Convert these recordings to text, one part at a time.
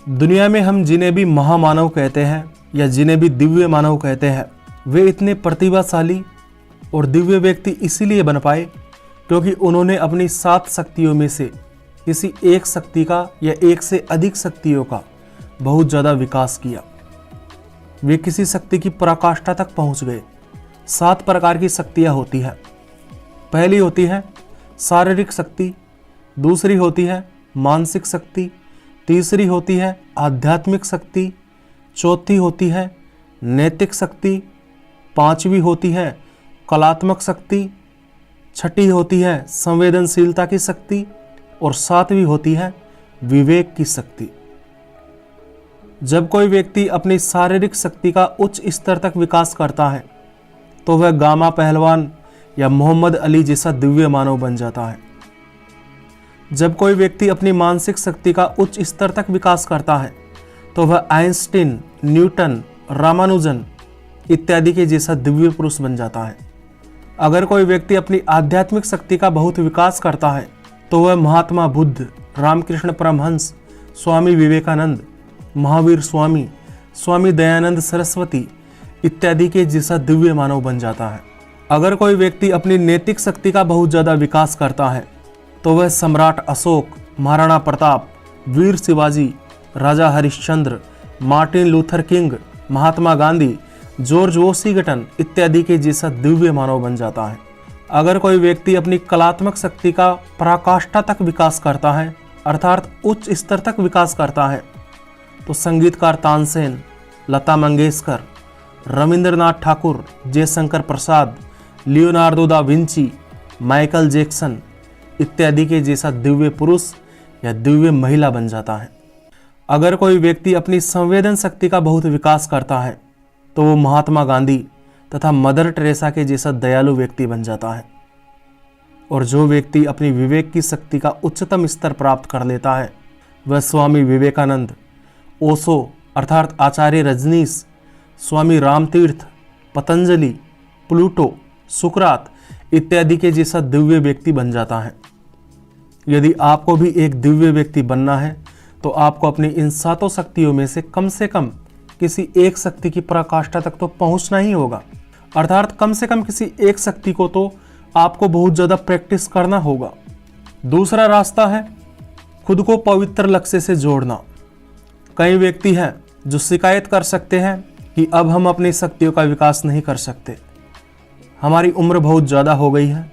दुनिया में हम जिन्हें भी महामानव कहते हैं या जिन्हें भी दिव्य मानव कहते हैं, वे इतने प्रतिभाशाली और दिव्य व्यक्ति इसीलिए बन पाए क्योंकि उन्होंने अपनी 7 शक्तियों में से किसी एक शक्ति का या एक से अधिक शक्तियों का बहुत ज़्यादा विकास किया। वे किसी शक्ति की पराकाष्ठा तक पहुंच गए। 7 प्रकार की शक्तियां होती है। पहली होती है शारीरिक शक्ति, दूसरी होती है मानसिक शक्ति, तीसरी होती है आध्यात्मिक शक्ति, चौथी होती है नैतिक शक्ति, पांचवी होती है कलात्मक शक्ति, छठी होती है संवेदनशीलता की शक्ति और सातवीं होती है विवेक की शक्ति। जब कोई व्यक्ति अपनी शारीरिक शक्ति का उच्च स्तर तक विकास करता है तो वह गामा पहलवान या मोहम्मद अली जैसा दिव्य मानव बन जाता है। जब कोई व्यक्ति अपनी मानसिक शक्ति का उच्च स्तर तक विकास करता है तो वह आइंस्टीन, न्यूटन, रामानुजन इत्यादि के जैसा दिव्य पुरुष बन जाता है। अगर कोई व्यक्ति अपनी आध्यात्मिक शक्ति का बहुत विकास करता है तो वह महात्मा बुद्ध, रामकृष्ण परमहंस, स्वामी विवेकानंद, महावीर स्वामी, स्वामी दयानंद सरस्वती इत्यादि के जैसा दिव्य मानव बन जाता है। अगर कोई व्यक्ति अपनी नैतिक शक्ति का बहुत ज़्यादा विकास करता है तो वह सम्राट अशोक, महाराणा प्रताप, वीर शिवाजी, राजा Harishchandra, Martin Luther king, Mahatma Gandhi, George Washington इत्यादि के जैसा दिव्य मानव बन जाता है। अगर कोई व्यक्ति अपनी कलात्मक शक्ति का पराकाष्ठा तक विकास करता है अर्थात उच्च स्तर तक विकास करता है तो संगीतकार Tansen, Lata Mangeshkar, Rabindranath Thakur, Jaishankar Prasad, Leonardo da Vinci, Michael Jackson इत्यादि के जैसा दिव्य पुरुष या दिव्य महिला बन जाता है। अगर कोई व्यक्ति अपनी संवेदन शक्ति का बहुत विकास करता है तो वो महात्मा गांधी तथा मदर टेरेसा के जैसा दयालु व्यक्ति बन जाता है। और जो व्यक्ति अपनी विवेक की शक्ति का उच्चतम स्तर प्राप्त कर लेता है वह स्वामी विवेकानंद, ओशो अर्थात आचार्य रजनीश, स्वामी रामतीर्थ, पतंजलि, प्लूटो, सुकरात इत्यादि के जैसा दिव्य व्यक्ति बन जाता है। यदि आपको भी एक दिव्य व्यक्ति बनना है तो आपको अपनी इन 7 शक्तियों में से कम किसी एक शक्ति की पराकाष्ठा तक तो पहुंचना ही होगा। अर्थात कम से कम किसी एक शक्ति को तो आपको बहुत ज़्यादा प्रैक्टिस करना होगा। दूसरा रास्ता है खुद को पवित्र लक्ष्य से जोड़ना। कई व्यक्ति हैं जो शिकायत कर सकते हैं कि अब हम अपनी शक्तियों का विकास नहीं कर सकते, हमारी उम्र बहुत ज़्यादा हो गई है।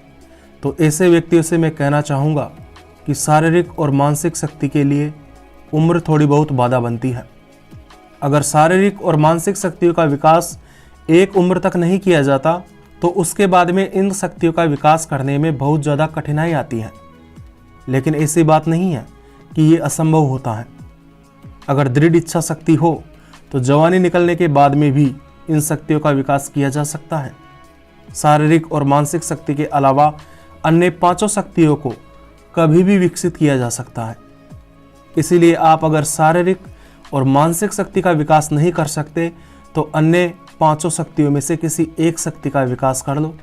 तो ऐसे व्यक्तियों से मैं कहना चाहूँगा कि शारीरिक और मानसिक शक्ति के लिए उम्र थोड़ी बहुत बाधा बनती है। अगर शारीरिक और मानसिक शक्तियों का विकास एक उम्र तक नहीं किया जाता तो उसके बाद में इन शक्तियों का विकास करने में बहुत ज़्यादा कठिनाई आती है। लेकिन ऐसी बात नहीं है कि ये असंभव होता है। अगर दृढ़ इच्छा शक्ति हो तो जवानी निकलने के बाद में भी इन शक्तियों का विकास किया जा सकता है। शारीरिक और मानसिक शक्ति के अलावा अन्य 5 शक्तियों को कभी भी विकसित किया जा सकता है। इसीलिए आप अगर शारीरिक और मानसिक शक्ति का विकास नहीं कर सकते तो अन्य 5 शक्तियों में से किसी एक शक्ति का विकास कर लो।